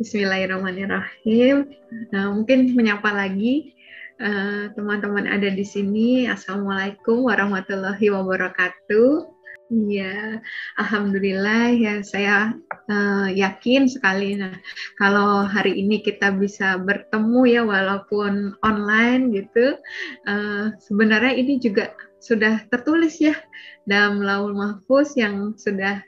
Bismillahirrahmanirrahim. Mungkin menyapa lagi teman-teman ada di sini. Assalamualaikum warahmatullahi wabarakatuh. Ya, alhamdulillah ya saya yakin sekali. Nah, kalau hari ini kita bisa bertemu ya walaupun online gitu, sebenarnya ini juga sudah tertulis ya dalam Lauhul Mahfuz yang sudah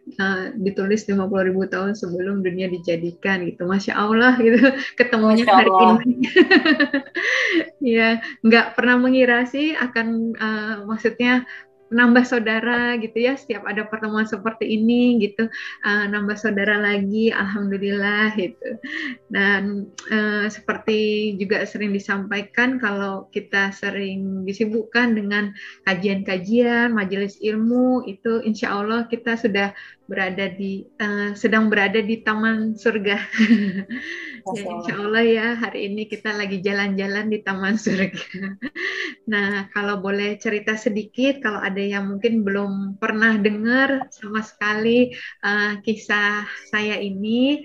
ditulis 50.000 tahun sebelum dunia dijadikan gitu. Masya Allah gitu ketemunya Masya hari Allah. ini. Ya, nggak pernah mengira sih akan maksudnya nambah saudara gitu ya setiap ada pertemuan seperti ini gitu, nambah saudara lagi, alhamdulillah gitu. Dan seperti juga sering disampaikan kalau kita sering disibukkan dengan kajian-kajian, majelis ilmu itu insya Allah kita sudah sedang berada di taman surga. Ya, Masya insya Allah. Allah ya hari ini kita lagi jalan-jalan di taman surga. Nah, kalau boleh cerita sedikit, kalau ada yang mungkin belum pernah dengar sama sekali kisah saya ini,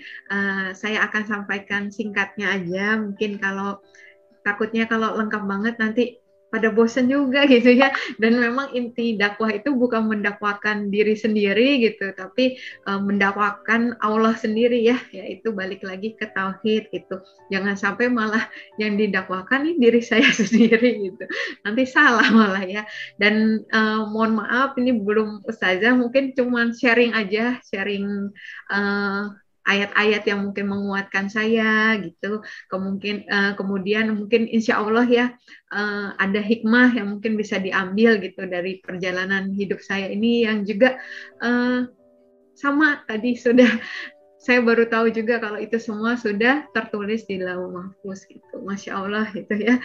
saya akan sampaikan singkatnya aja. Mungkin kalau takutnya kalau lengkap banget nanti pada bosen juga gitu ya. Dan memang inti dakwah itu bukan mendakwakan diri sendiri gitu, tapi mendakwakan Allah sendiri ya, yaitu balik lagi ke tauhid gitu. Jangan sampai malah yang didakwakan ini diri saya sendiri gitu. Nanti salah malah ya. Dan mohon maaf ini belum ustazah, mungkin cuman sharing aja, sharing uh, ayat-ayat yang mungkin menguatkan saya gitu. Kemudian mungkin insya Allah ya ada hikmah yang mungkin bisa diambil gitu dari perjalanan hidup saya ini yang juga uh, sama tadi sudah saya baru tahu juga kalau itu semua sudah tertulis di Lauh Mahfuz gitu. Masya Allah gitu ya.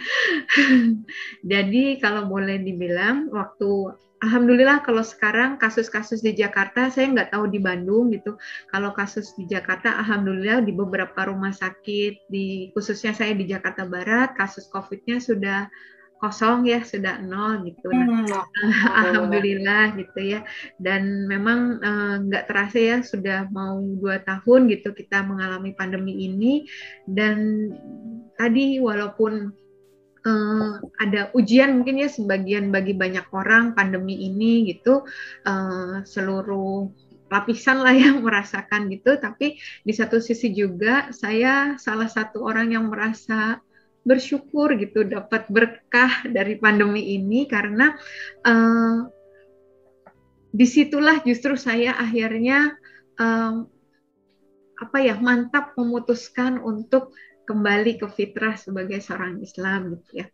Jadi kalau boleh dibilang waktu Alhamdulillah kalau sekarang kasus-kasus di Jakarta saya nggak tahu di Bandung gitu. Kalau kasus di Jakarta Alhamdulillah di beberapa rumah sakit di khususnya saya di Jakarta Barat kasus COVID-nya sudah kosong ya sudah nol gitu. Nah, Alhamdulillah. alhamdulillah gitu ya. Dan memang nggak terasa ya sudah mau 2 tahun gitu kita mengalami pandemi ini. Dan tadi walaupun ada ujian mungkin ya sebagian bagi banyak orang pandemi ini gitu, seluruh lapisan lah yang merasakan gitu. Tapi di satu sisi juga saya salah satu orang yang merasa bersyukur gitu dapat berkah dari pandemi ini karena uh, disitulah justru saya akhirnya um, apa ya mantap memutuskan untuk kembali ke fitrah sebagai seorang Islam gitu ya,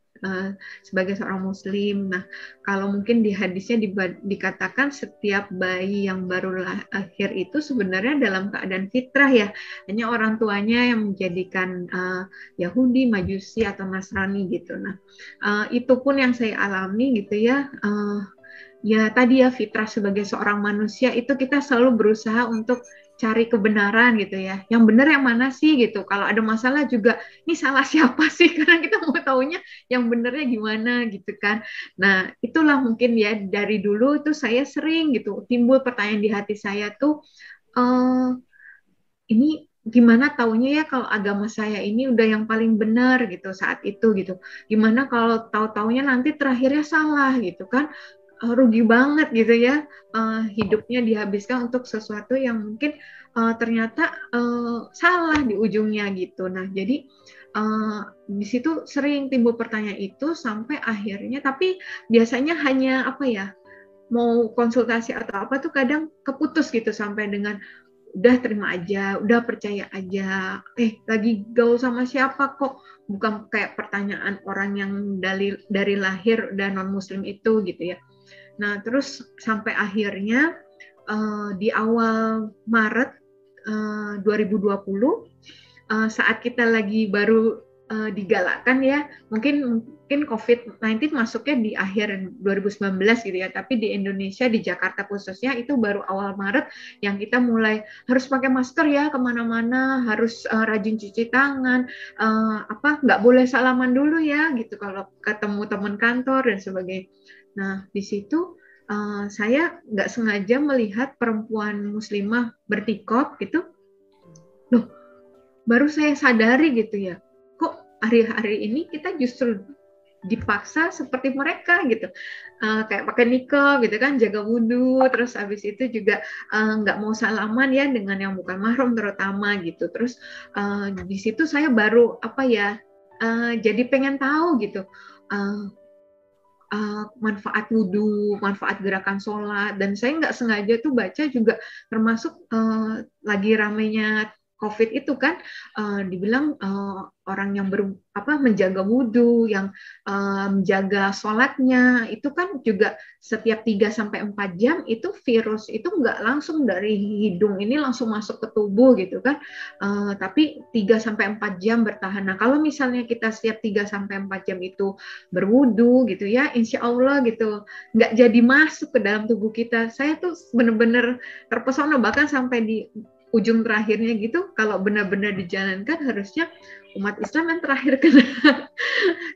sebagai seorang Muslim. Nah, kalau mungkin di hadisnya dikatakan setiap bayi yang baru lahir itu sebenarnya dalam keadaan fitrah ya, hanya orang tuanya yang menjadikan Yahudi, Majusi atau Nasrani gitu. Nah, itu pun yang saya alami gitu ya. Ya tadi ya fitrah sebagai seorang manusia itu kita selalu berusaha untuk cari kebenaran gitu ya. Yang benar yang mana sih gitu. Kalau ada masalah juga, ini salah siapa sih? Karena kita mau taunya yang benernya gimana gitu kan. Nah, itulah mungkin ya dari dulu itu saya sering gitu timbul pertanyaan di hati saya tuh, eh, ini gimana taunya ya kalau agama saya ini udah yang paling benar gitu saat itu gitu. Gimana kalau tahu-taunya nanti terakhirnya salah gitu kan. Rugi banget gitu ya, hidupnya dihabiskan untuk sesuatu yang mungkin ternyata salah di ujungnya gitu. Nah, jadi di situ sering timbul pertanyaan itu sampai akhirnya, tapi biasanya hanya apa ya, mau konsultasi atau apa tuh kadang keputus gitu sampai dengan udah terima aja, udah percaya aja, lagi gaul sama siapa kok, bukan kayak pertanyaan orang yang dari lahir dan non muslim itu gitu ya. Nah, terus sampai akhirnya di awal Maret 2020, saat kita lagi baru digalakkan ya, mungkin COVID-19 masuknya di akhir 2019 gitu ya, tapi di Indonesia, di Jakarta khususnya itu baru awal Maret yang kita mulai harus pakai masker ya kemana-mana, harus rajin cuci tangan, nggak boleh salaman dulu ya gitu kalau ketemu teman kantor dan sebagainya. Nah, di situ saya nggak sengaja melihat perempuan muslimah bertikop gitu. Loh, baru saya sadari gitu ya, kok hari-hari ini kita justru dipaksa seperti mereka gitu, kayak pakai nikah gitu kan, jaga wudhu, terus habis itu juga nggak mau salaman ya dengan yang bukan mahram terutama gitu. Terus di situ saya baru apa ya, jadi pengen tahu gitu, uh, manfaat wudhu, manfaat gerakan sholat, dan saya nggak sengaja tuh baca juga termasuk lagi ramenya COVID itu kan, dibilang orang yang menjaga wudhu, yang menjaga sholatnya, itu kan juga setiap 3-4 jam itu virus itu nggak langsung dari hidung ini langsung masuk ke tubuh gitu kan, tapi 3-4 jam bertahan. Nah kalau misalnya kita setiap 3-4 jam itu berwudu gitu ya, insya Allah gitu nggak jadi masuk ke dalam tubuh kita. Saya tuh bener-bener terpesona, bahkan sampai di ujung terakhirnya gitu, kalau benar-benar dijalankan harusnya umat Islam yang terakhir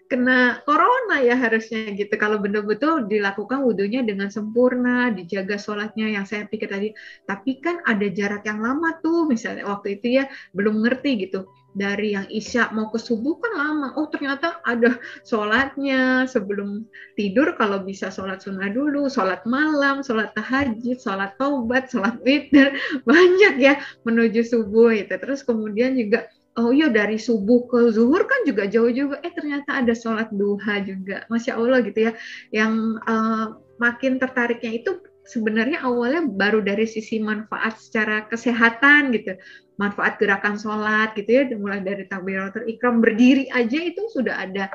kena corona ya harusnya gitu, kalau betul-betul dilakukan wudhunya dengan sempurna, dijaga sholatnya yang saya pikir tadi. Tapi kan ada jarak yang lama tuh, misalnya waktu itu ya belum ngerti gitu, dari yang isya mau ke subuh kan lama, oh ternyata ada sholatnya sebelum tidur, kalau bisa sholat sunnah dulu, sholat malam, sholat tahajud, sholat taubat, sholat witir, banyak ya menuju subuh itu. Terus kemudian juga oh iya dari subuh ke zuhur kan juga jauh juga, ternyata ada sholat duha juga, Masya Allah gitu ya. Yang makin tertariknya itu sebenarnya awalnya baru dari sisi manfaat secara kesehatan gitu, manfaat gerakan sholat gitu ya, mulai dari takbiratul ihram, berdiri aja itu sudah ada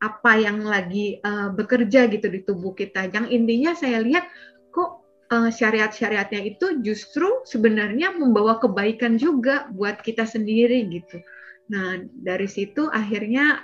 apa yang lagi bekerja gitu di tubuh kita. Yang intinya saya lihat kok syariat-syariatnya itu justru sebenarnya membawa kebaikan juga buat kita sendiri gitu. Nah dari situ akhirnya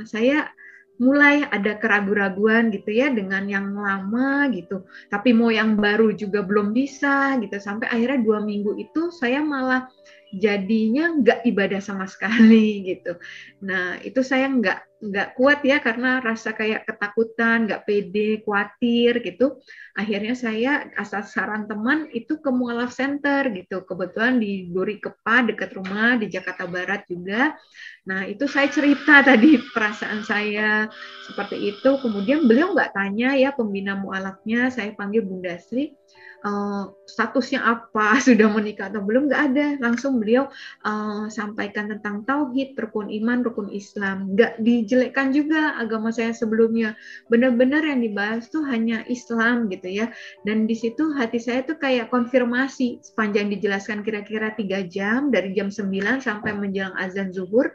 saya mulai ada keraguan-raguan gitu ya dengan yang lama gitu, tapi mau yang baru juga belum bisa gitu, sampai akhirnya 2 minggu itu saya malah jadinya nggak ibadah sama sekali gitu. Nah itu saya nggak kuat ya, karena rasa kayak ketakutan, nggak pede, khawatir gitu. Akhirnya saya atas saran teman itu ke Mualaf Center gitu, kebetulan di Duri Kepa dekat rumah di Jakarta Barat juga. Nah itu saya cerita tadi perasaan saya seperti itu. Kemudian beliau nggak tanya ya, pembina mualafnya, saya panggil Bunda Sri, statusnya apa, sudah menikah atau belum, nggak ada. Langsung beliau sampaikan tentang tauhid, rukun iman, rukun Islam. Nggak dijelekkan juga agama saya sebelumnya. Benar-benar yang dibahas tuh hanya Islam gitu ya. Dan di situ hati saya tuh kayak konfirmasi, sepanjang dijelaskan kira-kira 3 jam, dari jam 9 sampai menjelang azan zuhur,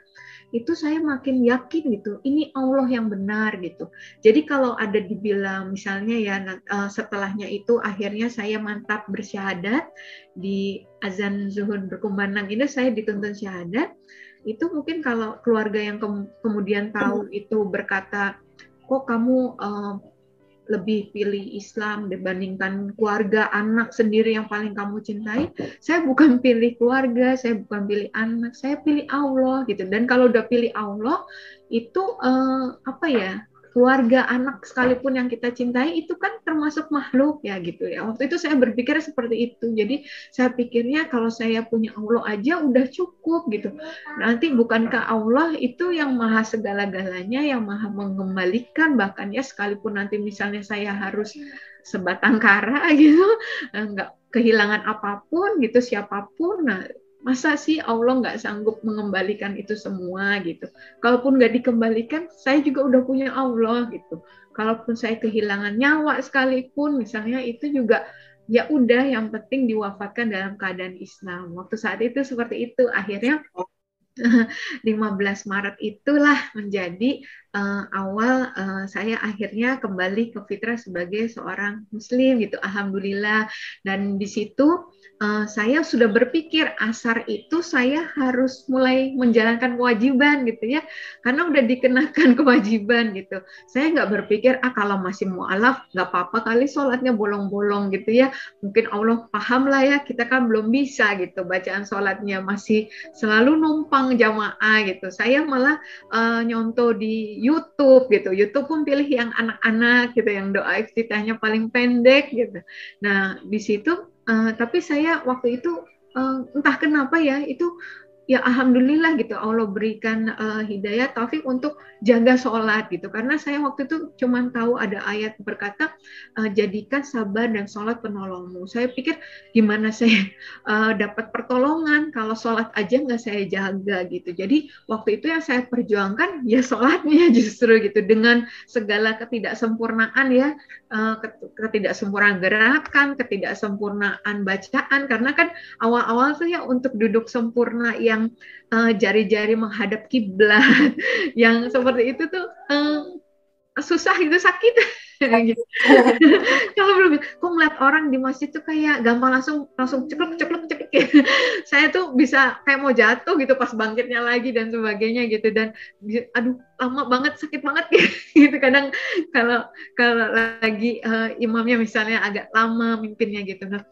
itu saya makin yakin gitu, ini Allah yang benar gitu. Jadi kalau ada dibilang misalnya ya setelahnya itu akhirnya saya mantap bersyahadat di azan zuhur berkumandang ini, saya dituntun syahadat. Itu mungkin kalau keluarga yang kemudian tahu itu berkata, kok kamu lebih pilih Islam dibandingkan keluarga, anak sendiri yang paling kamu cintai. Saya bukan pilih keluarga, saya bukan pilih anak, saya pilih Allah gitu. Dan kalau udah pilih Allah itu apa ya, keluarga, anak sekalipun yang kita cintai itu kan termasuk makhluk ya gitu ya. Waktu itu saya berpikir seperti itu. Jadi saya pikirnya kalau saya punya Allah aja udah cukup gitu. Nanti bukankah Allah itu yang maha segala-galanya, yang maha mengembalikan, bahkan ya sekalipun nanti misalnya saya harus sebatang kara gitu, nggak kehilangan apapun gitu, siapapun, nah masa sih Allah nggak sanggup mengembalikan itu semua gitu. Kalaupun nggak dikembalikan, saya juga udah punya Allah gitu. Kalaupun saya kehilangan nyawa sekalipun misalnya, itu juga ya udah, yang penting diwafatkan dalam keadaan Islam. Waktu saat itu seperti itu. Akhirnya 15 Maret itulah menjadi awal saya akhirnya kembali ke fitrah sebagai seorang muslim gitu, alhamdulillah. Dan di situ saya sudah berpikir asar itu saya harus mulai menjalankan kewajiban gitu ya, karena udah dikenakan kewajiban gitu. Saya nggak berpikir kalau masih mualaf nggak apa-apa kali sholatnya bolong-bolong gitu ya, mungkin Allah paham lah ya, kita kan belum bisa gitu, bacaan sholatnya masih selalu numpang jamaah gitu. Saya malah nyontoh di YouTube gitu. YouTube pun pilih yang anak-anak gitu, yang doa iftitahnya paling pendek gitu. Nah di situ tapi saya waktu itu entah kenapa ya, itu ya alhamdulillah gitu Allah berikan hidayah taufik untuk jaga sholat gitu, karena saya waktu itu cuma tahu ada ayat berkata jadikan sabar dan sholat penolongmu. Saya pikir gimana saya dapat pertolongan kalau sholat aja nggak saya jaga gitu. Jadi waktu itu yang saya perjuangkan ya sholatnya justru gitu, dengan segala ketidaksempurnaan ya, ketidaksempurnaan gerakan, ketidaksempurnaan bacaan, karena kan awal-awal tuh ya untuk duduk sempurna yang jari-jari menghadap kiblat yang seperti itu tuh susah gitu, sakit gitu. Kalau belum, kok ngeliat orang di masjid tuh kayak gampang langsung ceklek gitu. Saya tuh bisa kayak mau jatuh gitu pas bangkitnya lagi dan sebagainya gitu, dan aduh lama banget, sakit banget gitu. Kadang kalau kalau lagi imamnya misalnya agak lama mimpinnya gitu. Nah,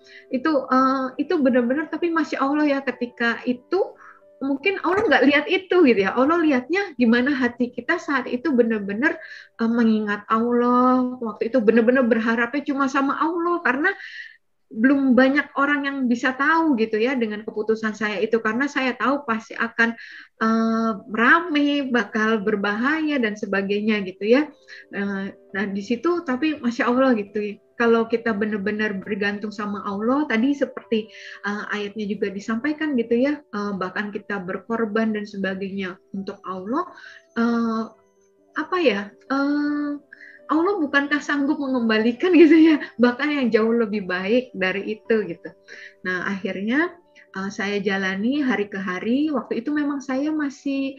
itu benar-benar, tapi masya Allah ya, ketika itu mungkin Allah nggak lihat itu gitu ya. Allah lihatnya gimana hati kita saat itu benar-benar mengingat Allah. Waktu itu benar-benar berharapnya cuma sama Allah, karena belum banyak orang yang bisa tahu gitu ya dengan keputusan saya itu, karena saya tahu pasti akan rame, bakal berbahaya dan sebagainya gitu ya. Nah di situ tapi masya Allah gitu, kalau kita benar-benar bergantung sama Allah, tadi seperti ayatnya juga disampaikan gitu ya, bahkan kita berkorban dan sebagainya untuk Allah, apa ya, Allah bukankah sanggup mengembalikan gitu ya, bahkan yang jauh lebih baik dari itu gitu. Nah akhirnya saya jalani hari ke hari. Waktu itu memang saya masih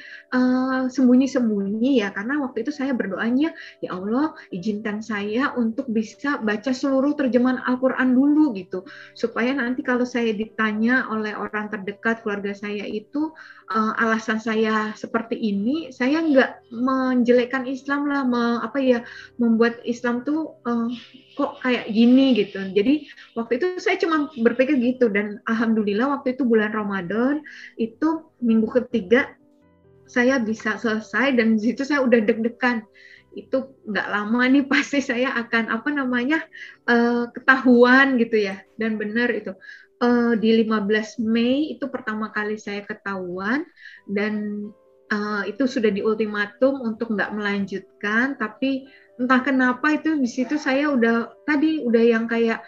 sembunyi-sembunyi ya, karena waktu itu saya berdoanya, ya Allah izinkan saya untuk bisa baca seluruh terjemahan Al-Quran dulu gitu, supaya nanti kalau saya ditanya oleh orang terdekat keluarga saya itu alasan saya seperti ini, saya nggak menjelekkan Islam lah, membuat Islam tuh kok kayak gini gitu. Jadi waktu itu saya cuma berpikir gitu, dan alhamdulillah waktu itu bulan Ramadan itu minggu ketiga saya bisa selesai, dan di situ saya udah deg-degan. Itu nggak lama nih pasti saya akan ketahuan gitu ya, dan benar itu. Di 15 Mei itu pertama kali saya ketahuan, dan itu sudah diultimatum untuk nggak melanjutkan, tapi entah kenapa itu di situ saya udah yang kayak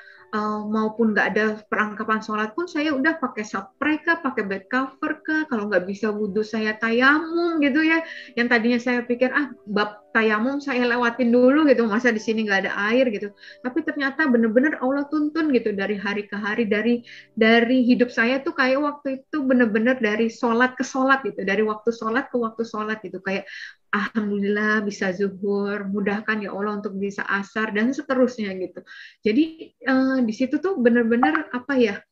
maupun nggak ada perlengkapan sholat pun saya udah pakai spray kah, pakai bed cover kah, kalau nggak bisa wudhu saya tayamum gitu ya, yang tadinya saya pikir bab tayamum saya lewatin dulu gitu, masa di sini nggak ada air gitu, tapi ternyata benar-benar Allah tuntun gitu dari hari ke hari, dari hidup saya tuh kayak waktu itu benar-benar dari sholat ke sholat gitu, dari waktu sholat ke waktu sholat gitu, kayak alhamdulillah bisa zuhur, mudahkan ya Allah untuk bisa asar dan seterusnya gitu. Jadi di situ tuh benar-benar kayak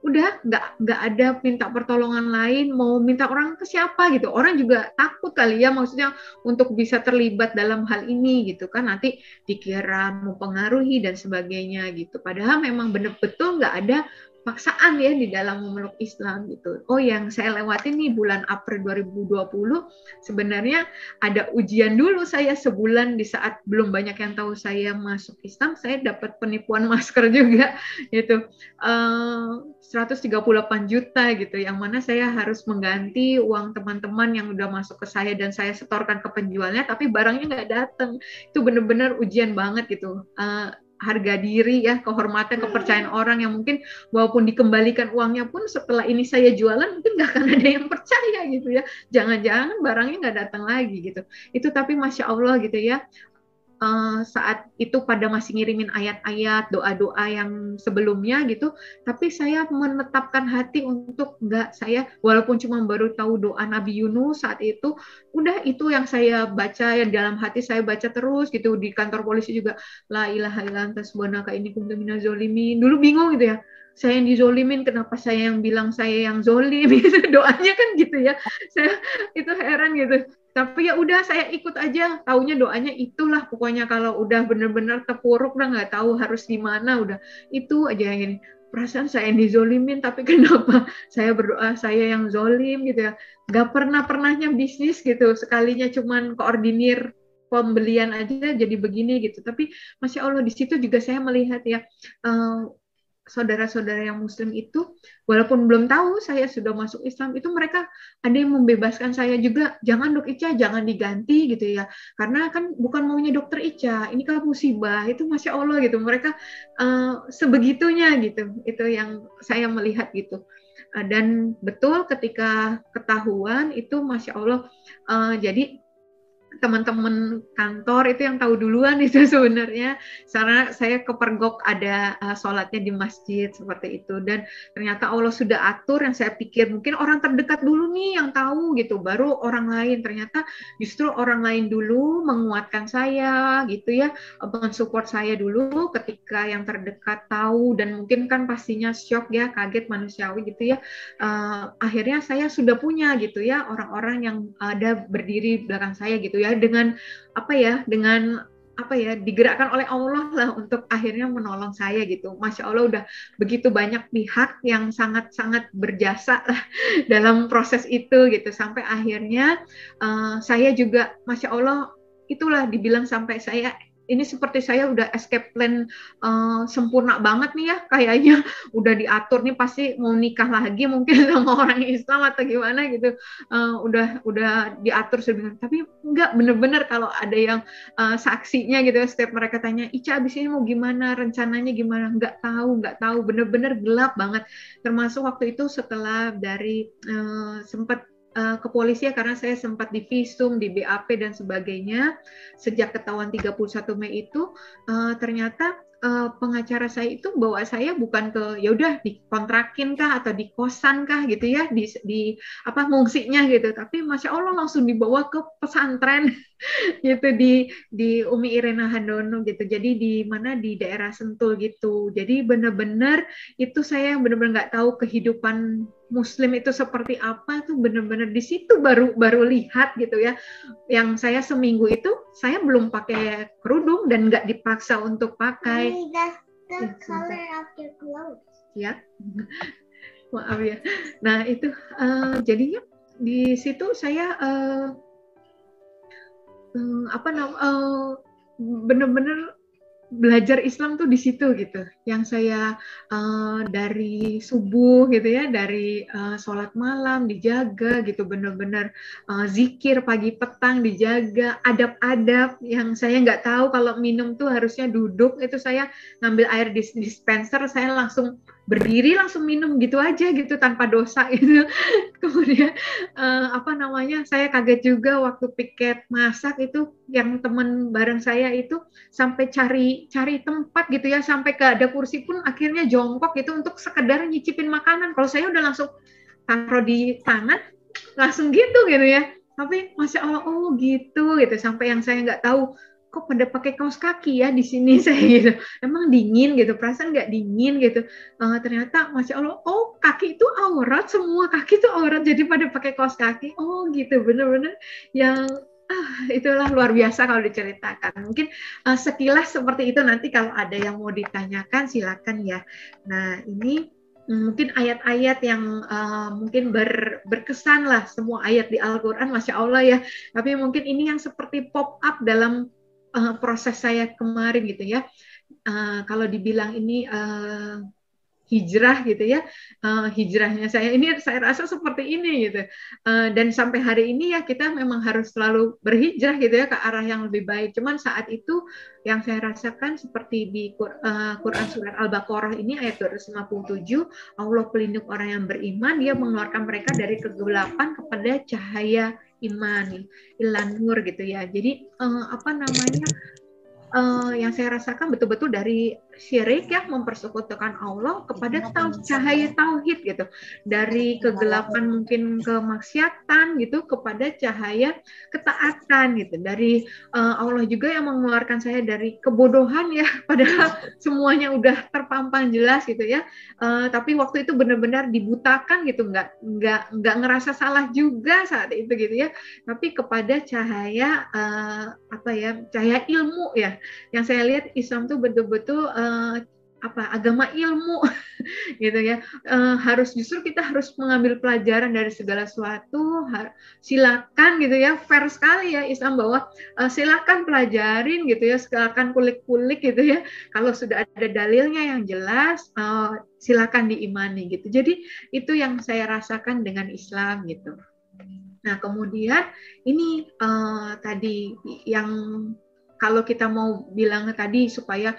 udah nggak ada minta pertolongan lain, mau minta orang ke siapa gitu, orang juga takut kali ya, maksudnya untuk bisa terlibat dalam hal ini gitu kan, nanti dikira mempengaruhi dan sebagainya gitu, padahal memang betul-betul nggak ada paksaan ya di dalam memeluk Islam gitu. Oh, yang saya lewatin nih bulan April 2020 sebenarnya ada ujian dulu, saya sebulan di saat belum banyak yang tahu saya masuk Islam, saya dapat penipuan masker juga gitu. 138 juta gitu, yang mana saya harus mengganti uang teman-teman yang udah masuk ke saya dan saya setorkan ke penjualnya, tapi barangnya nggak datang. Itu benar-benar ujian banget gitu. Harga diri ya, kehormatan, kepercayaan orang yang mungkin walaupun dikembalikan uangnya pun setelah ini saya jualan mungkin nggak akan ada yang percaya gitu ya, jangan-jangan barangnya nggak datang lagi gitu. Itu tapi masya Allah gitu ya, saat itu pada masih ngirimin ayat-ayat, doa-doa yang sebelumnya gitu, tapi saya menetapkan hati untuk enggak, saya walaupun cuma baru tahu doa Nabi Yunus saat itu, udah itu yang saya baca, yang dalam hati saya baca terus gitu, di kantor polisi juga, la ilaha illa anta subhanaka inni kuntu minaz zalimin. Dulu bingung gitu ya, saya yang dizolimin, kenapa saya yang bilang saya yang zolim gitu, doanya kan gitu ya, saya itu heran gitu. Tapi ya udah saya ikut aja, taunya doanya itulah pokoknya, kalau udah bener-bener terpuruk udah nggak tahu harus gimana, udah itu aja yang ini, perasaan saya yang dizolimin tapi kenapa saya berdoa saya yang zolim gitu ya, nggak pernahnya bisnis gitu, sekalinya cuman koordinir pembelian aja jadi begini gitu. Tapi masya Allah di situ juga saya melihat ya, saudara-saudara yang Muslim itu, walaupun belum tahu saya sudah masuk Islam, itu mereka ada yang membebaskan saya juga, jangan Dok Ica, jangan diganti gitu ya, karena kan bukan maunya Dokter Ica, ini kan musibah, itu Masya Allah gitu, mereka sebegitunya gitu, itu yang saya melihat gitu. Dan betul ketika ketahuan itu Masya Allah, jadi teman-teman kantor itu yang tahu duluan itu sebenarnya, karena saya kepergok ada sholatnya di masjid seperti itu, dan ternyata Allah sudah atur yang saya pikir mungkin orang terdekat dulu nih yang tahu gitu, baru orang lain, ternyata justru orang lain dulu menguatkan saya gitu ya, mensupport saya dulu ketika yang terdekat tahu, dan mungkin kan pastinya shock ya, kaget manusiawi gitu ya. Akhirnya saya sudah punya gitu ya orang-orang yang ada berdiri belakang saya gitu ya, dengan digerakkan oleh Allah lah untuk akhirnya menolong saya gitu. Masya Allah udah begitu banyak pihak yang sangat-sangat berjasa lah dalam proses itu gitu, sampai akhirnya saya juga Masya Allah itulah dibilang sampai saya ini seperti saya udah escape plan sempurna banget nih ya, kayaknya udah diatur nih pasti mau nikah lagi mungkin sama orang Islam atau gimana gitu, udah diatur sebenarnya, tapi enggak, bener-bener kalau ada yang saksinya gitu, setiap mereka tanya, Ica abis ini mau gimana, rencananya gimana, nggak tahu, bener-bener gelap banget, termasuk waktu itu setelah dari sempat ke polisi ya, karena saya sempat divisum, di BAP dan sebagainya. Sejak ketahuan 31 Mei itu ternyata pengacara saya itu bawa saya bukan ke ya udah dikontrakin kah atau di kosan kah gitu ya, di apa mungsinya gitu, tapi Masya Allah langsung dibawa ke pesantren gitu, di Umi Irena Handono gitu. Jadi di mana, di daerah Sentul gitu. Jadi benar-benar itu saya benar-benar nggak tahu kehidupan Muslim itu seperti apa, tuh benar-benar di situ baru lihat gitu ya. Yang saya seminggu itu saya belum pakai kerudung dan nggak dipaksa untuk pakai. Ya, maaf ya. Nah itu jadinya di situ saya benar-benar belajar Islam tuh di situ gitu. Yang saya dari subuh gitu ya, dari sholat malam dijaga gitu, benar-benar zikir pagi petang dijaga, adab-adab yang saya nggak tahu kalau minum tuh harusnya duduk, itu saya ngambil air dispenser, saya langsung berdiri langsung minum gitu aja gitu tanpa dosa gitu. Kemudian saya kaget juga waktu piket masak itu, yang teman bareng saya itu sampai cari tempat gitu ya, sampai ke ada kursi pun akhirnya jongkok gitu untuk sekedar nyicipin makanan. Kalau saya udah langsung taruh di tangan langsung gitu ya, tapi Masya Allah, oh gitu sampai yang saya nggak tahu kok pada pakai kaos kaki ya di sini saya gitu, emang dingin gitu, perasaan nggak dingin gitu. Ternyata Masya Allah, oh kaki itu aurat, semua kaki itu aurat, jadi pada pakai kaos kaki, oh gitu, bener-bener yang itulah luar biasa kalau diceritakan. Mungkin sekilas seperti itu, nanti kalau ada yang mau ditanyakan silakan ya. Nah ini mungkin ayat-ayat yang mungkin berkesan lah, semua ayat di Al-Quran Masya Allah ya, tapi mungkin ini yang seperti pop up dalam proses saya kemarin gitu ya. Kalau dibilang ini hijrah gitu ya, hijrahnya saya ini saya rasa seperti ini gitu, dan sampai hari ini ya kita memang harus selalu berhijrah gitu ya ke arah yang lebih baik. Cuman saat itu yang saya rasakan seperti di Quran surat Al-Baqarah ini ayat 257, Allah pelindung orang yang beriman, dia mengeluarkan mereka dari kegelapan kepada cahaya iman, ilan nur gitu ya. Jadi yang saya rasakan betul-betul dari syirik ya, mempersekutukan Allah, kepada cahaya tauhid gitu, dari kegelapan mungkin kemaksiatan gitu kepada cahaya ketaatan gitu, dari Allah juga yang mengeluarkan saya dari kebodohan ya, padahal semuanya udah terpampang jelas gitu ya, tapi waktu itu benar-benar dibutakan gitu, nggak ngerasa salah juga saat itu gitu ya, tapi kepada cahaya cahaya ilmu ya. Yang saya lihat Islam tuh betul-betul agama ilmu gitu ya. Justru kita harus mengambil pelajaran dari segala sesuatu. Silakan gitu ya, fair sekali ya Islam bahwa silakan pelajarin gitu ya, silakan kulik-kulik gitu ya. Kalau sudah ada dalilnya yang jelas, silakan diimani gitu. Jadi itu yang saya rasakan dengan Islam gitu. Nah, kemudian ini tadi yang kalau kita mau bilang tadi supaya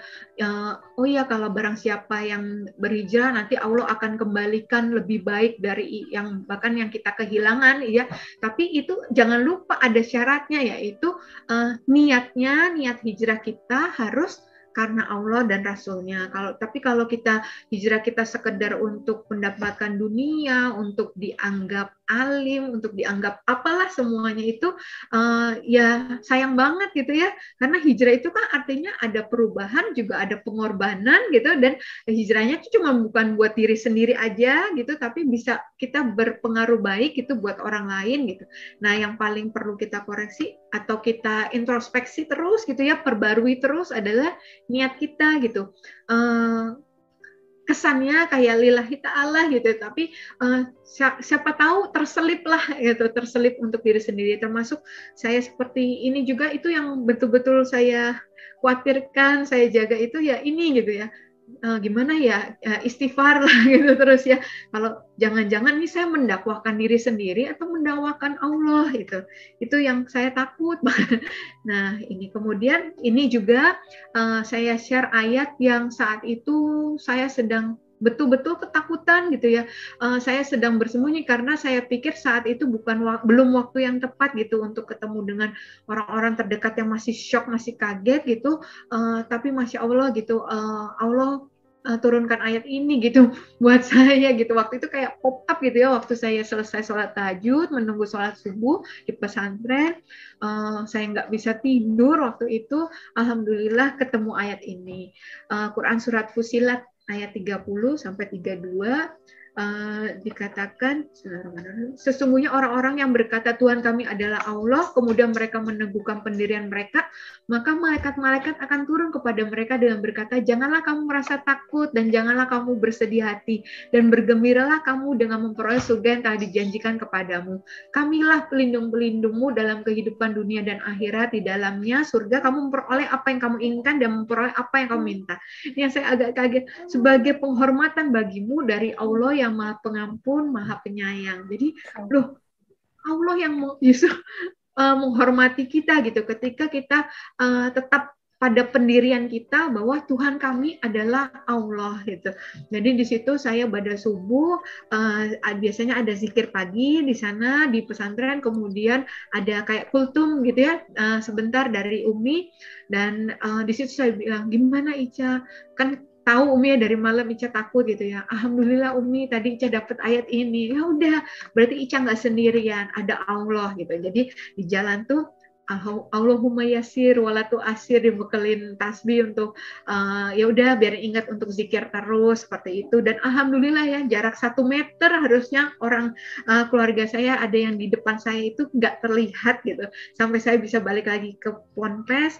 oh ya, kalau barang siapa yang berhijrah nanti Allah akan kembalikan lebih baik dari yang bahkan yang kita kehilangan ya. Tapi itu jangan lupa ada syaratnya, yaitu niat hijrah kita harus karena Allah dan Rasulnya. Tapi kalau kita hijrah kita sekedar untuk mendapatkan dunia, untuk dianggap alim, untuk dianggap apalah semuanya itu, ya sayang banget gitu ya. Karena hijrah itu kan artinya ada perubahan, juga ada pengorbanan gitu, dan hijrahnya itu cuma bukan buat diri sendiri aja gitu, tapi bisa kita berpengaruh baik itu buat orang lain gitu. Nah, yang paling perlu kita koreksi atau kita introspeksi terus gitu ya, perbarui terus adalah niat kita gitu. Kesannya kayak lillahi ta'ala gitu, tapi siapa tahu terselip lah gitu, terselip untuk diri sendiri. Termasuk saya seperti ini juga, itu yang betul-betul saya khawatirkan, saya jaga itu ya ini gitu ya. Gimana ya, istighfar lah gitu terus ya. Kalau jangan-jangan nih saya mendakwahkan diri sendiri atau mendakwakan Allah gitu. Itu yang saya takut banget. Nah, ini kemudian ini juga saya share ayat yang saat itu saya sedang betul-betul ketakutan gitu ya. Saya sedang bersembunyi karena saya pikir saat itu belum waktu yang tepat gitu untuk ketemu dengan orang-orang terdekat yang masih shock, masih kaget gitu. Tapi Masya Allah gitu, Allah turunkan ayat ini gitu buat saya gitu. Waktu itu kayak pop up gitu ya, waktu saya selesai sholat tahajud, menunggu sholat subuh di pesantren, saya nggak bisa tidur waktu itu. Alhamdulillah ketemu ayat ini. Quran surat Fusilat ayat 30 sampai 32. Dikatakan, sesungguhnya orang-orang yang berkata Tuhan kami adalah Allah, kemudian mereka meneguhkan pendirian mereka, maka malaikat-malaikat akan turun kepada mereka dengan berkata, janganlah kamu merasa takut dan janganlah kamu bersedih hati, dan bergembiralah kamu dengan memperoleh surga yang telah dijanjikan kepadamu. Kamilah pelindung-pelindungmu dalam kehidupan dunia dan akhirat. Di dalamnya surga kamu memperoleh apa yang kamu inginkan dan memperoleh apa yang kamu minta. Ini yang saya agak kaget, sebagai penghormatan bagimu dari Allah yang Maha Pengampun, Maha Penyayang. Jadi, Allah yang justru menghormati kita gitu, ketika kita tetap pada pendirian kita bahwa Tuhan kami adalah Allah gitu. Jadi di situ saya pada subuh, biasanya ada zikir pagi di sana di pesantren, kemudian ada kayak kultum gitu ya, sebentar dari Umi, dan di situ saya bilang, gimana Ica, kan tahu Umi ya dari malam Ica takut gitu ya. Alhamdulillah Umi tadi Ica dapat ayat ini. Ya udah, berarti Ica nggak sendirian, ada Allah gitu. Jadi di jalan tuh Allahumma yasir walatu asir, dibekelin tasbih untuk ya udah biar ingat untuk zikir terus seperti itu. Dan alhamdulillah ya, jarak 1 meter harusnya orang keluarga saya ada yang di depan saya itu nggak terlihat gitu, sampai saya bisa balik lagi ke ponpes.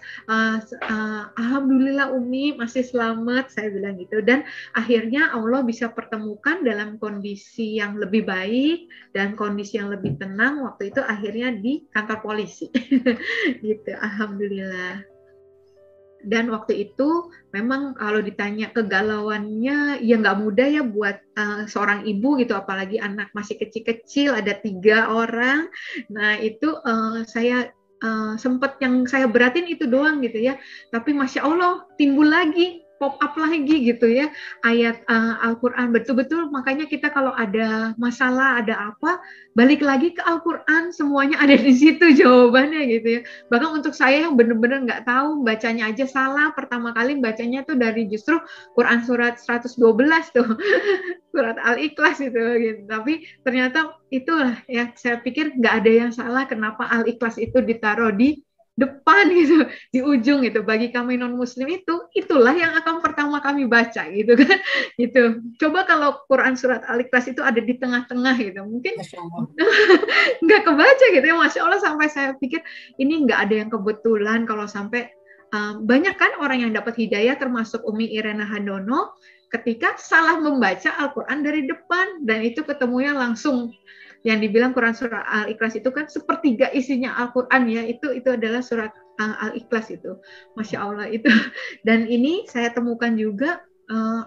Alhamdulillah Umi masih selamat, saya bilang gitu. Dan akhirnya Allah bisa pertemukan dalam kondisi yang lebih baik dan kondisi yang lebih tenang waktu itu, akhirnya di kantor polisi. Gitu, alhamdulillah. Dan waktu itu memang kalau ditanya kegalauannya, ya nggak mudah ya buat seorang ibu gitu, apalagi anak masih kecil-kecil, ada 3 orang. Nah itu saya sempat yang saya beratin itu doang gitu ya. Tapi Masya Allah timbul lagi, pop up lagi gitu ya, ayat Al-Quran. Betul-betul makanya kita kalau ada masalah, ada apa, balik lagi ke Al-Quran, semuanya ada di situ jawabannya gitu ya. Bahkan untuk saya yang benar-benar nggak tahu, bacanya aja salah, pertama kali bacanya tuh dari justru Quran surat 112 tuh, surat Al-Ikhlas gitu. Tapi ternyata itulah ya, saya pikir nggak ada yang salah kenapa Al-Ikhlas itu ditaruh di depan gitu, di ujung itu. Bagi kami non muslim itulah yang akan pertama kami baca gitu kan. Gitu. Coba kalau Quran surat Al-Ikhlas itu ada di tengah-tengah gitu, mungkin nggak kebaca gitu ya. Masya Allah, sampai saya pikir ini nggak ada yang kebetulan kalau sampai Banyak kan orang yang dapat hidayah, termasuk Umi Irena Handono, ketika salah membaca Al-Quran dari depan, dan itu ketemunya langsung yang dibilang Quran surah Al-Ikhlas itu kan sepertiga isinya Al-Quran ya, itu adalah surat Al-Ikhlas itu, Masya Allah itu. Dan ini saya temukan juga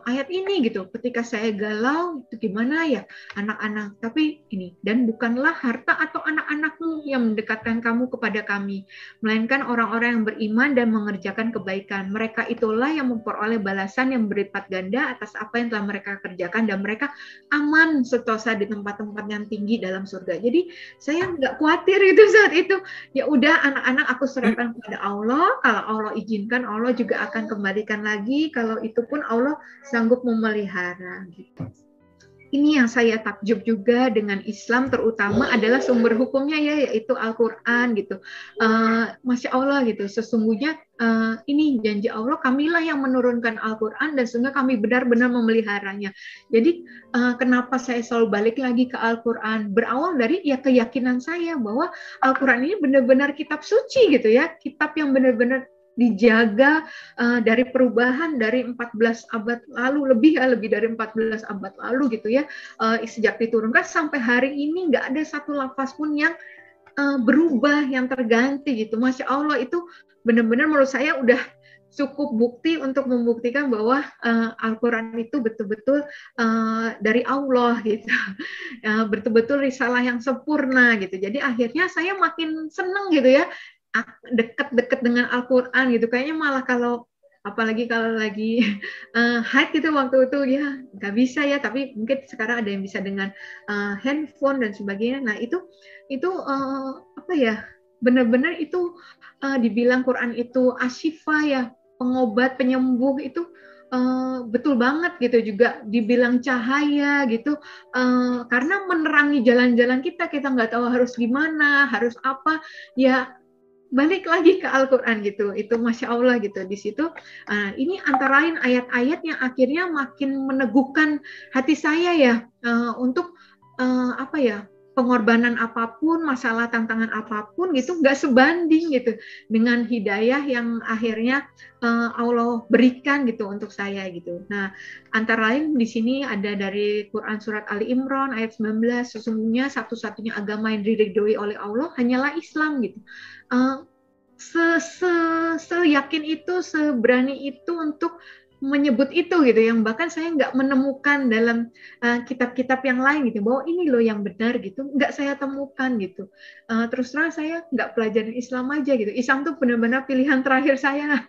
ayat ini gitu, ketika saya galau itu gimana ya anak-anak, tapi ini, dan bukanlah harta atau anak-anakmu yang mendekatkan kamu kepada kami, melainkan orang-orang yang beriman dan mengerjakan kebaikan, mereka itulah yang memperoleh balasan yang berlipat ganda atas apa yang telah mereka kerjakan, dan mereka aman sentosa di tempat-tempat yang tinggi dalam surga. Jadi saya nggak khawatir itu saat itu, ya udah anak-anak aku serahkan kepada Allah, kalau Allah izinkan Allah juga akan kembalikan lagi, kalau itu pun Allah sanggup memelihara gitu. Ini yang saya takjub juga dengan Islam, terutama adalah sumber hukumnya ya, yaitu Al-Quran gitu. Masya Allah gitu, sesungguhnya ini janji Allah, kamilah yang menurunkan Al-Quran dan sehingga kami benar-benar memeliharanya. Jadi kenapa saya selalu balik lagi ke Al-Quran? Berawal dari ya keyakinan saya bahwa Al-Quran ini benar-benar kitab suci gitu ya, kitab yang benar-benar dijaga dari perubahan dari 14 abad lalu, lebih dari 14 abad lalu gitu ya, sejak diturunkan sampai hari ini nggak ada satu lafaz pun yang berubah, yang terganti gitu. Masya Allah, itu benar-benar menurut saya udah cukup bukti untuk membuktikan bahwa Al-Quran itu betul-betul dari Allah gitu, betul-betul risalah yang sempurna gitu. Jadi akhirnya saya makin seneng gitu ya, deket-deket dengan Al-Quran gitu. Kayaknya malah apalagi kalau lagi haid gitu waktu itu ya nggak bisa ya, tapi mungkin sekarang ada yang bisa dengan handphone dan sebagainya. Nah itu apa ya, benar-benar itu dibilang Quran itu asyifa ya, pengobat, penyembuh, itu betul banget gitu. Juga dibilang cahaya gitu, karena menerangi jalan-jalan kita nggak tahu harus gimana, harus apa ya, balik lagi ke Al-Quran gitu. Itu Masya Allah gitu. Di situ ini antara lain ayat-ayat yang akhirnya makin meneguhkan hati saya ya, untuk apa ya, pengorbanan apapun, masalah, tantangan apapun gitu nggak sebanding gitu dengan hidayah yang akhirnya Allah berikan gitu untuk saya gitu. Nah, antara lain di sini ada dari Quran surat Ali Imran ayat 19, sesungguhnya satu-satunya agama yang diridhoi oleh Allah hanyalah Islam gitu. Seyakin itu, seberani itu untuk menyebut itu gitu, yang bahkan saya nggak menemukan dalam kitab-kitab yang lain gitu, bahwa ini loh yang benar gitu, nggak saya temukan gitu. Terus terang saya nggak pelajarin Islam aja gitu. Islam tuh benar-benar pilihan terakhir saya.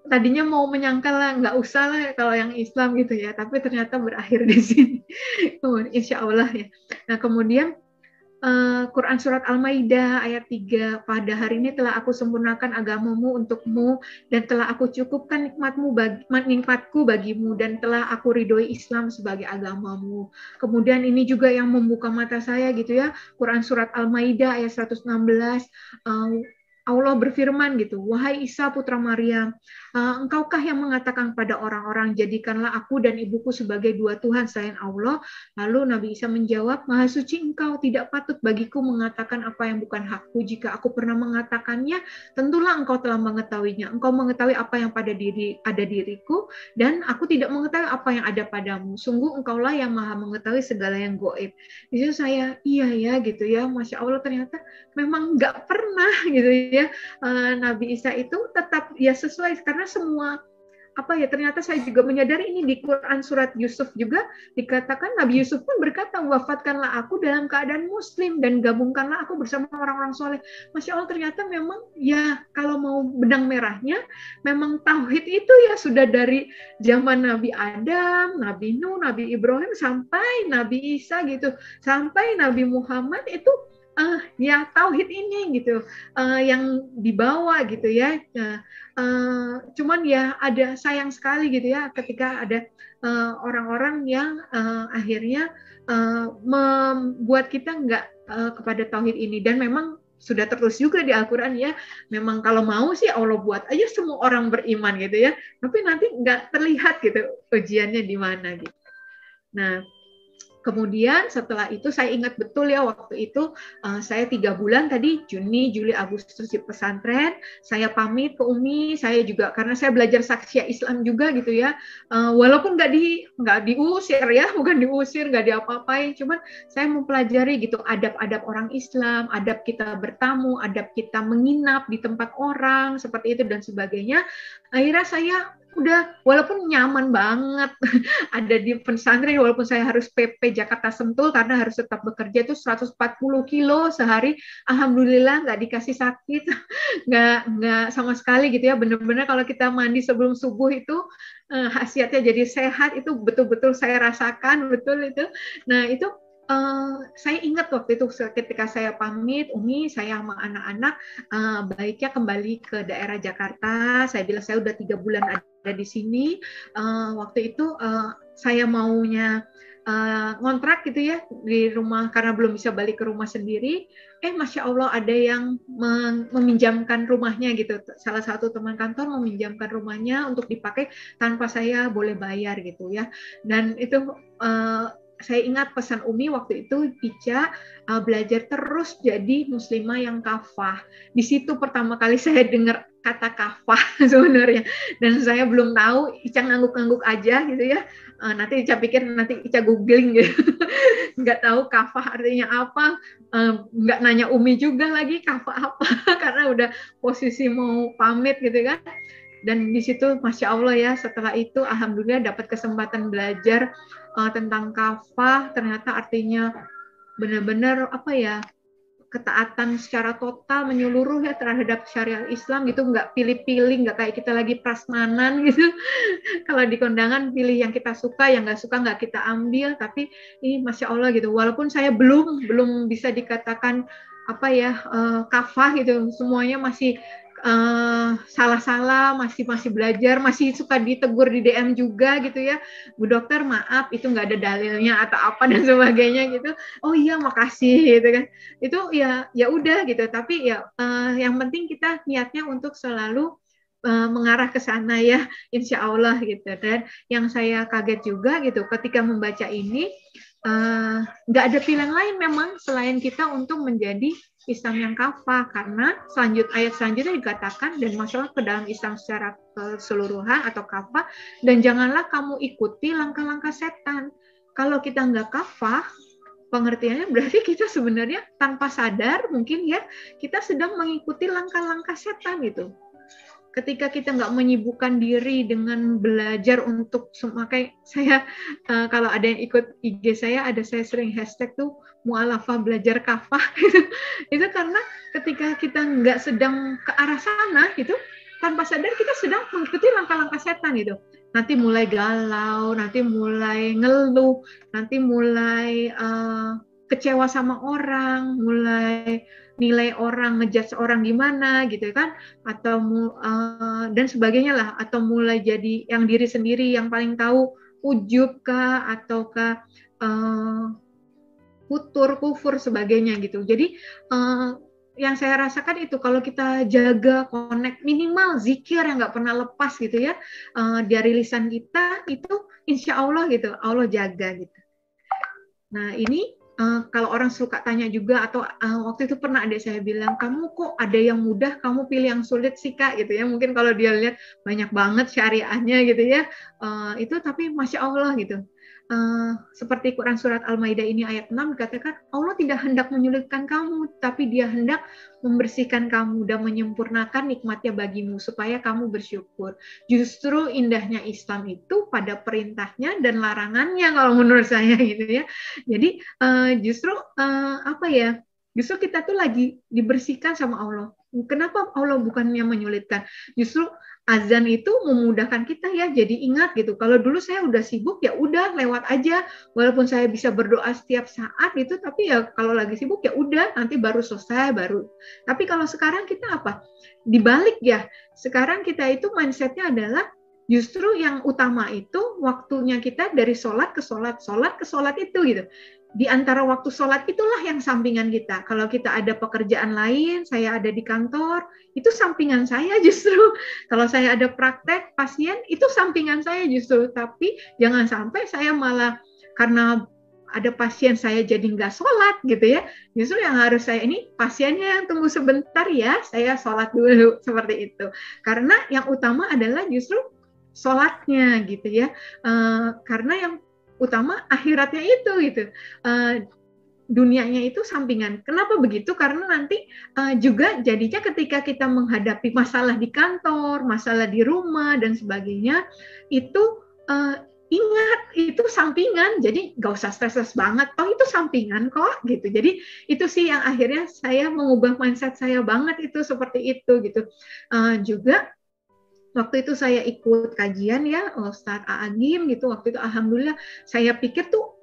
Tadinya mau menyangkal lah, nggak usah lah kalau yang Islam gitu ya, tapi ternyata berakhir di sini. Insya Allah ya. Nah kemudian Quran surat Al-Maidah ayat 3, pada hari ini telah aku sempurnakan agamamu untukmu dan telah aku cukupkan nikmatku bagimu dan telah aku ridhoi Islam sebagai agamamu. Kemudian ini juga yang membuka mata saya gitu ya, Quran surat Al-Maidah ayat 116, Allah berfirman gitu, wahai Isa putra Maryam, engkaukah yang mengatakan pada orang-orang, jadikanlah aku dan ibuku sebagai dua Tuhan selain Allah? Lalu Nabi Isa menjawab, maha suci engkau, tidak patut bagiku mengatakan apa yang bukan hakku. Jika aku pernah mengatakannya, tentulah engkau telah mengetahuinya. Engkau mengetahui apa yang ada diriku, dan aku tidak mengetahui apa yang ada padamu. Sungguh engkaulah yang maha mengetahui segala yang gaib. Di situ saya, iya ya gitu ya, Masya Allah, ternyata memang nggak pernah gitu ya, Nabi Isa itu tetap ya sesuai, karena semua apa ya, ternyata saya juga menyadari ini di Quran surat Yusuf juga dikatakan, Nabi Yusuf pun berkata, wafatkanlah aku dalam keadaan muslim dan gabungkanlah aku bersama orang-orang soleh. Masya Allah, ternyata memang ya kalau mau benang merahnya, memang tauhid itu ya sudah dari zaman Nabi Adam, Nabi Nuh, Nabi Ibrahim sampai Nabi Isa gitu, sampai Nabi Muhammad itu ya tauhid ini gitu yang dibawa gitu ya. Cuman ya ada sayang sekali gitu ya ketika ada orang-orang yang akhirnya membuat kita nggak kepada tauhid ini. Dan memang sudah tertulis juga di Al-Quran ya, memang kalau mau sih Allah buat aja semua orang beriman gitu ya, tapi nanti nggak terlihat gitu ujiannya di mana gitu. Nah Kemudian setelah itu saya ingat betul ya waktu itu saya 3 bulan tadi Juni, Juli, Agustus di pesantren. Saya pamit ke Umi, saya juga karena saya belajar saksya Islam juga gitu ya. Walaupun nggak diusir ya, bukan diusir, nggak diapa-apain, cuman saya mempelajari gitu adab-adab orang Islam, adab kita bertamu, adab kita menginap di tempat orang seperti itu dan sebagainya. Akhirnya saya udah walaupun nyaman banget ada di pesantren walaupun saya harus PP Jakarta Sentul karena harus tetap bekerja itu 140 kilo sehari, alhamdulillah nggak dikasih sakit, nggak sama sekali gitu ya, bener-bener kalau kita mandi sebelum subuh itu khasiatnya jadi sehat, itu betul-betul saya rasakan betul itu. Nah itu saya ingat waktu itu ketika saya pamit Umi, saya sama anak-anak baiknya kembali ke daerah Jakarta. Saya bilang saya udah 3 bulan ada di sini. Waktu itu saya maunya ngontrak gitu ya di rumah karena belum bisa balik ke rumah sendiri. Masya Allah ada yang meminjamkan rumahnya gitu. Salah satu teman kantor meminjamkan rumahnya untuk dipakai tanpa saya boleh bayar gitu ya. Dan itu saya ingat pesan Umi waktu itu, Ica belajar terus jadi muslimah yang kafah. Di situ pertama kali saya dengar kata kafah sebenarnya. Dan saya belum tahu, Ica ngangguk-ngangguk aja gitu ya. Nanti Ica pikir nanti Ica googling gitu. Nggak tahu kafah artinya apa. Nggak nanya Umi juga lagi kafah apa. Karena udah posisi mau pamit gitu kan. Dan di situ Masya Allah ya, setelah itu Alhamdulillah dapat kesempatan belajar tentang kafah, ternyata artinya benar-benar apa ya, ketaatan secara total menyeluruh ya terhadap syariat Islam gitu, nggak pilih-pilih, nggak kayak kita lagi prasmanan gitu. Kalau di kondangan pilih yang kita suka, yang nggak suka nggak kita ambil, tapi ini Masya Allah gitu, walaupun saya belum bisa dikatakan apa ya kafah gitu, semuanya masih salah-salah, masih belajar, masih suka ditegur di DM juga gitu ya, Bu Dokter maaf itu nggak ada dalilnya atau apa dan sebagainya gitu. Oh iya makasih gitu kan. Itu ya udah gitu. Tapi ya yang penting kita niatnya untuk selalu mengarah ke sana ya, insya Allah gitu. Dan yang saya kaget juga gitu ketika membaca ini nggak ada pilihan lain memang selain kita untuk menjadi Islam yang kafah, karena ayat selanjutnya dikatakan dan masuk ke dalam Islam secara keseluruhan atau kafah, dan janganlah kamu ikuti langkah-langkah setan. Kalau kita nggak kafah, pengertiannya berarti kita sebenarnya tanpa sadar mungkin ya kita sedang mengikuti langkah-langkah setan gitu. Ketika kita nggak menyibukkan diri dengan belajar untuk makanya saya kalau ada yang ikut IG saya sering hashtag tuh mu'alafah belajar kafah itu karena ketika kita nggak sedang ke arah sana gitu, tanpa sadar kita sedang mengikuti langkah-langkah setan gitu. Nanti mulai galau, nanti mulai ngeluh, nanti mulai kecewa sama orang, mulai nilai orang, ngejudge orang gimana gitu kan, atau dan sebagainya lah, atau mulai jadi yang diri sendiri yang paling tahu, ujub kah ataukah futur, kufur sebagainya gitu. Jadi yang saya rasakan itu kalau kita jaga connect minimal zikir yang nggak pernah lepas gitu ya dari lisan kita, itu insya Allah gitu Allah jaga gitu. Nah ini kalau orang suka tanya juga atau waktu itu pernah ada saya bilang, kamu kok ada yang mudah, kamu pilih yang sulit sih Kak gitu ya. Mungkin kalau dia lihat banyak banget syariahnya gitu ya, itu tapi Masya Allah gitu. Seperti Quran Surat Al-Maidah ini ayat 6 dikatakan Allah tidak hendak menyulitkan kamu, tapi dia hendak membersihkan kamu dan menyempurnakan nikmatnya bagimu supaya kamu bersyukur. Justru indahnya Islam itu pada perintahnya dan larangannya kalau menurut saya gitu ya. Jadi justru apa ya? Justru kita tuh lagi dibersihkan sama Allah. Kenapa Allah bukannya menyulitkan? Justru azan itu memudahkan kita ya. Jadi ingat gitu. Kalau dulu saya udah sibuk ya udah lewat aja. Walaupun saya bisa berdoa setiap saat gitu, tapi ya kalau lagi sibuk ya udah nanti baru selesai baru. Tapi kalau sekarang kita apa? Dibalik ya. Sekarang kita itu mindsetnya adalah justru yang utama itu waktunya kita dari sholat ke sholat itu gitu. Di antara waktu sholat itulah yang sampingan kita. Kalau kita ada pekerjaan lain, saya ada di kantor, itu sampingan saya justru. Kalau saya ada praktek pasien, itu sampingan saya justru. Tapi jangan sampai saya malah karena ada pasien saya jadi nggak sholat gitu ya, justru yang harus saya ini pasiennya yang tunggu sebentar ya, saya sholat dulu seperti itu. Karena yang utama adalah justru sholatnya gitu ya, karena yang utama akhiratnya itu gitu. Dunianya itu sampingan. Kenapa begitu? Karena nanti juga jadinya ketika kita menghadapi masalah di kantor, masalah di rumah dan sebagainya, itu ingat itu sampingan. Jadi nggak usah stres banget. Oh itu sampingan kok gitu. Jadi itu sih yang akhirnya saya mengubah mindset saya banget itu seperti itu gitu. Juga waktu itu saya ikut kajian ya Ustadz Aagim gitu. Waktu itu alhamdulillah saya pikir tuh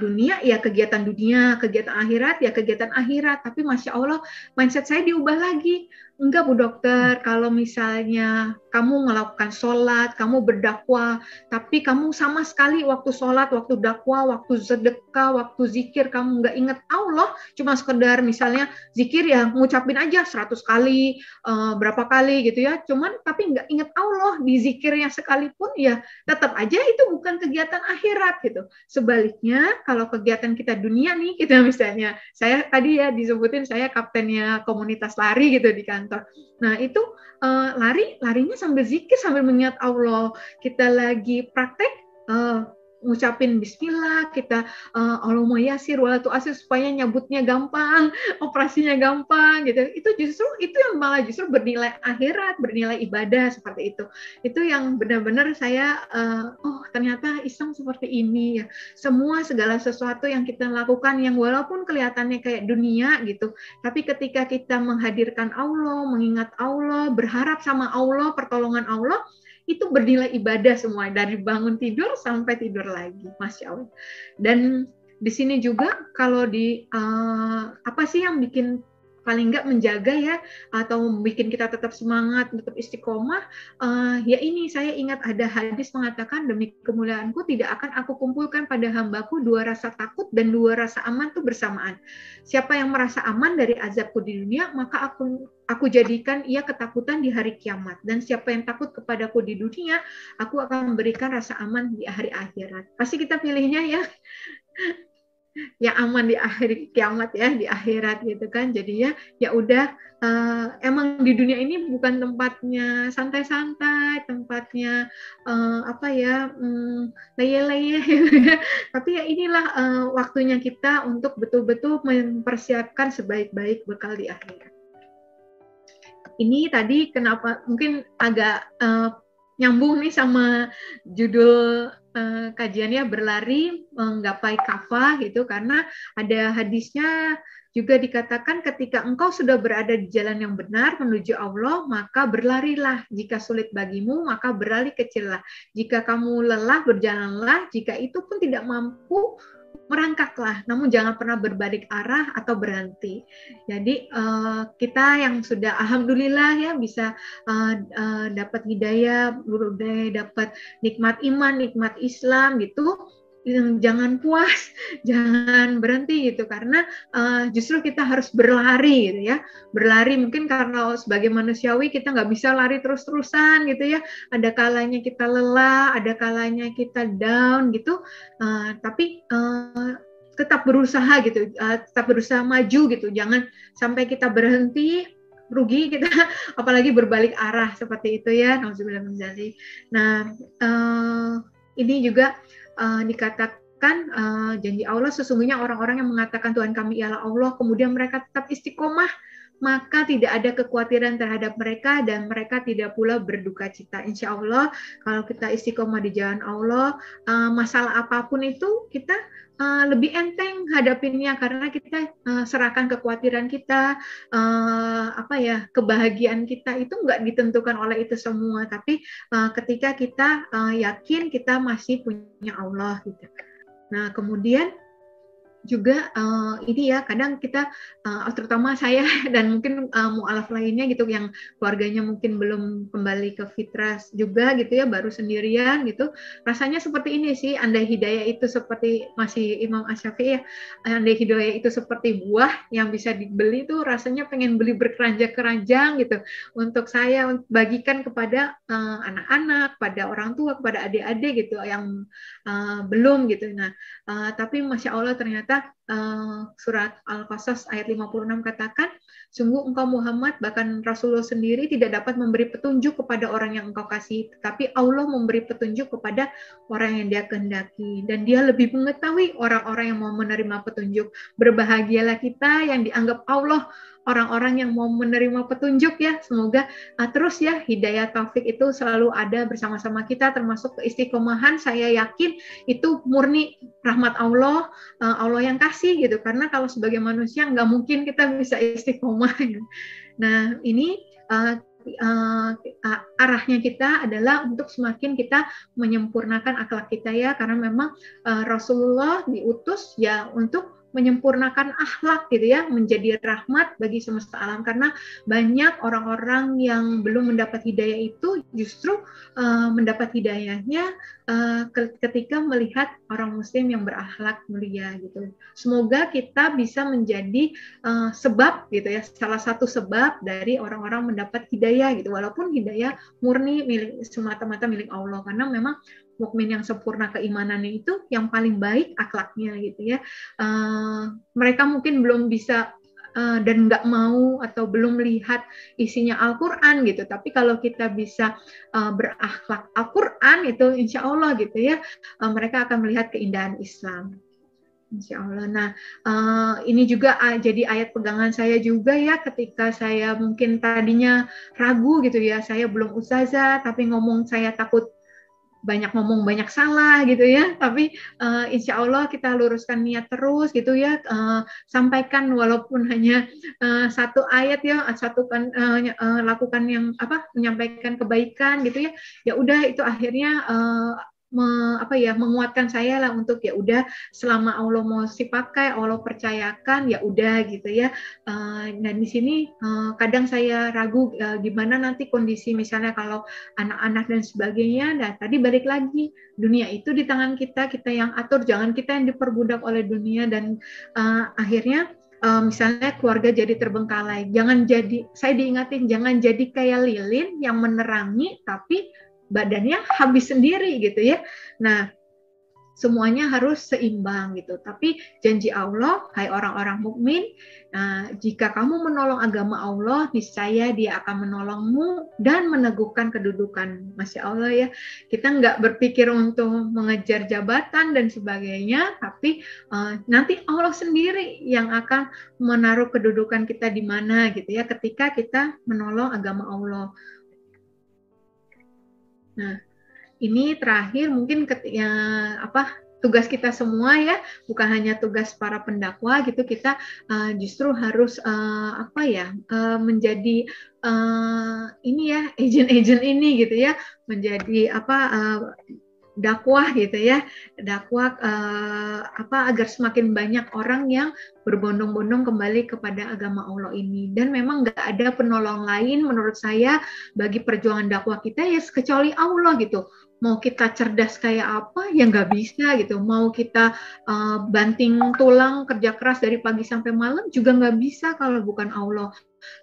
dunia ya kegiatan dunia, kegiatan akhirat ya kegiatan akhirat. Tapi Masya Allah mindset saya diubah lagi. Enggak Bu Dokter, kalau misalnya kamu melakukan sholat, kamu berdakwah, tapi kamu sama sekali waktu sholat, waktu dakwah, waktu sedekah, waktu zikir, kamu nggak ingat Allah, cuma sekedar misalnya zikir ya ngucapin aja 100 kali, berapa kali gitu ya, cuman tapi nggak ingat Allah di zikirnya sekalipun ya tetap aja itu bukan kegiatan akhirat gitu. Sebaliknya kalau kegiatan kita dunia nih, kita misalnya saya tadi ya disebutin saya kaptennya komunitas lari gitu di kantor. Nah itu larinya sambil zikir sambil mengingat Allah. Kita lagi praktek ngucapin Bismillah, kita Allahumma yasir wala tu'asir supaya nyabutnya gampang, operasinya gampang gitu. Itu justru itu yang malah justru bernilai akhirat, bernilai ibadah seperti itu. Itu yang benar-benar saya oh ternyata Islam seperti ini ya. Semua segala sesuatu yang kita lakukan yang walaupun kelihatannya kayak dunia gitu, tapi ketika kita menghadirkan Allah, mengingat Allah, berharap sama Allah, pertolongan Allah, itu bernilai ibadah semua dari bangun tidur sampai tidur lagi, Masya Allah. Dan di sini juga kalau di apa sih yang bikin paling nggak menjaga ya atau bikin kita tetap semangat, tetap istiqomah, ya ini saya ingat ada hadis mengatakan demi kemuliaanku tidak akan aku kumpulkan pada hambaku dua rasa takut dan dua rasa aman itu bersamaan. Siapa yang merasa aman dari azabku di dunia, maka aku jadikan ia ketakutan di hari kiamat. Dan siapa yang takut kepadaku di dunia, aku akan memberikan rasa aman di hari akhirat. Pasti kita pilihnya ya yang aman di akhir kiamat ya, di akhirat gitu kan. Jadi ya udah emang di dunia ini bukan tempatnya santai-santai, tempatnya apa ya leye-leye gitu ya. Tapi ya inilah waktunya kita untuk betul-betul mempersiapkan sebaik-baik bekal di akhirat. Ini tadi kenapa mungkin agak nyambung nih sama judul kajiannya berlari menggapai kafah gitu, karena ada hadisnya juga dikatakan ketika engkau sudah berada di jalan yang benar menuju Allah, maka berlarilah. Jika sulit bagimu, maka beralih kecillah. Jika kamu lelah, berjalanlah. Jika itu pun tidak mampu, merangkaklah, namun jangan pernah berbalik arah atau berhenti. Jadi kita yang sudah alhamdulillah ya bisa dapat hidayah, dapat nikmat iman, nikmat Islam gitu, jangan puas, jangan berhenti gitu, karena justru kita harus berlari gitu ya, berlari mungkin karena sebagai manusiawi kita nggak bisa lari terus-terusan gitu ya, ada kalanya kita lelah, ada kalanya kita down gitu, tapi tetap berusaha gitu, tetap berusaha maju gitu, jangan sampai kita berhenti rugi kita, apalagi berbalik arah seperti itu ya. Nah ini juga dikatakan janji Allah, sesungguhnya orang-orang yang mengatakan Tuhan kami ialah Allah, kemudian mereka tetap istiqomah, maka tidak ada kekhawatiran terhadap mereka dan mereka tidak pula berduka cita. Insya Allah kalau kita istiqomah di jalan Allah, masalah apapun itu kita lebih enteng hadapinnya, karena kita serahkan kekhawatiran kita, apa ya, kebahagiaan kita itu nggak ditentukan oleh itu semua, tapi ketika kita yakin kita masih punya Allah gitu. Nah kemudian juga ini ya, kadang kita terutama saya dan mungkin mualaf lainnya gitu yang keluarganya mungkin belum kembali ke fitrah juga gitu ya, baru sendirian gitu, rasanya seperti ini sih, andai hidayah itu seperti masih Imam Asy-Syafi'i ya, andai hidayah itu seperti buah yang bisa dibeli tuh rasanya pengen beli berkeranjang-keranjang gitu untuk saya bagikan kepada anak-anak, pada orang tua, kepada adik-adik gitu yang belum gitu. Nah, tapi Masya Allah ternyata surat Al-Qasas ayat 56 katakan, sungguh engkau Muhammad, bahkan Rasulullah sendiri tidak dapat memberi petunjuk kepada orang yang engkau kasih, tetapi Allah memberi petunjuk kepada orang yang dia kehendaki. Dan dia lebih mengetahui orang-orang yang mau menerima petunjuk. Berbahagialah kita yang dianggap Allah orang-orang yang mau menerima petunjuk ya. Semoga terus ya hidayah taufik itu selalu ada bersama-sama kita, termasuk keistiqomahan. Saya yakin itu murni rahmat Allah, Allah yang kasih gitu. Karena kalau sebagai manusia nggak mungkin kita bisa istiqomah. Nah ini arahnya kita adalah untuk semakin kita menyempurnakan akhlak kita ya, karena memang Rasulullah diutus ya untuk menyempurnakan akhlak gitu ya, menjadi rahmat bagi semesta alam, karena banyak orang-orang yang belum mendapat hidayah itu justru mendapat hidayahnya ketika melihat orang muslim yang berakhlak mulia gitu. Semoga kita bisa menjadi sebab gitu ya, salah satu sebab dari orang-orang mendapat hidayah gitu, walaupun hidayah murni milik semata-mata milik Allah, karena memang mukmin yang sempurna keimanannya itu yang paling baik akhlaknya gitu ya. Mereka mungkin belum bisa dan nggak mau atau belum lihat isinya Al-Quran gitu, tapi kalau kita bisa berakhlak Al-Quran itu insya Allah gitu ya, mereka akan melihat keindahan Islam. Insya Allah. Nah, ini juga jadi ayat pegangan saya juga ya, ketika saya mungkin tadinya ragu gitu ya, saya belum ustazah, tapi ngomong saya takut banyak ngomong banyak salah gitu ya, tapi insya Allah kita luruskan niat terus gitu ya, sampaikan walaupun hanya satu ayat ya, lakukan yang menyampaikan kebaikan gitu ya, ya udah itu akhirnya menguatkan saya lah untuk ya udah selama Allah mau pakai, Allah percayakan ya udah gitu ya. Nah di sini kadang saya ragu gimana nanti kondisi misalnya kalau anak-anak dan sebagainya. Nah tadi balik lagi, dunia itu di tangan kita, kita yang atur, jangan kita yang diperbudak oleh dunia, dan akhirnya misalnya keluarga jadi terbengkalai. Jangan jadi, saya diingatin, jangan jadi kayak lilin yang menerangi tapi badannya habis sendiri gitu ya. Nah, semuanya harus seimbang gitu. Tapi janji Allah, hai orang-orang mukmin, jika kamu menolong agama Allah, niscaya Dia akan menolongmu dan meneguhkan kedudukan. Masya Allah ya, kita nggak berpikir untuk mengejar jabatan dan sebagainya, tapi nanti Allah sendiri yang akan menaruh kedudukan kita di mana gitu ya, ketika kita menolong agama Allah. Nah, ini terakhir mungkin tugas kita semua ya, bukan hanya tugas para pendakwah gitu, kita justru harus menjadi ini ya, agent-agent ini gitu ya, menjadi dakwah gitu ya, dakwah agar semakin banyak orang yang berbondong-bondong kembali kepada agama Allah ini. Dan memang nggak ada penolong lain menurut saya bagi perjuangan dakwah kita ya kecuali Allah gitu. Mau kita cerdas kayak apa ya nggak bisa gitu, mau kita banting tulang kerja keras dari pagi sampai malam juga nggak bisa kalau bukan Allah.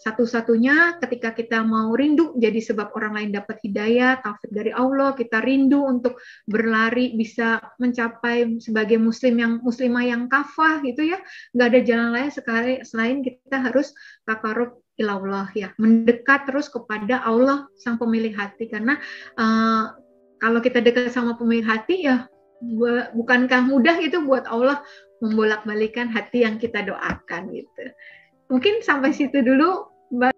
Satu-satunya ketika kita mau rindu jadi sebab orang lain dapat hidayah, taufik dari Allah, kita rindu untuk berlari bisa mencapai sebagai muslimah yang kafah gitu ya, nggak ada jalan lain selain kita harus takarub ilallah ya, mendekat terus kepada Allah sang pemilik hati, karena kalau kita dekat sama pemilik hati ya bukankah mudah itu buat Allah membolak-balikan hati yang kita doakan gitu. Mungkin sampai situ dulu, Mbak.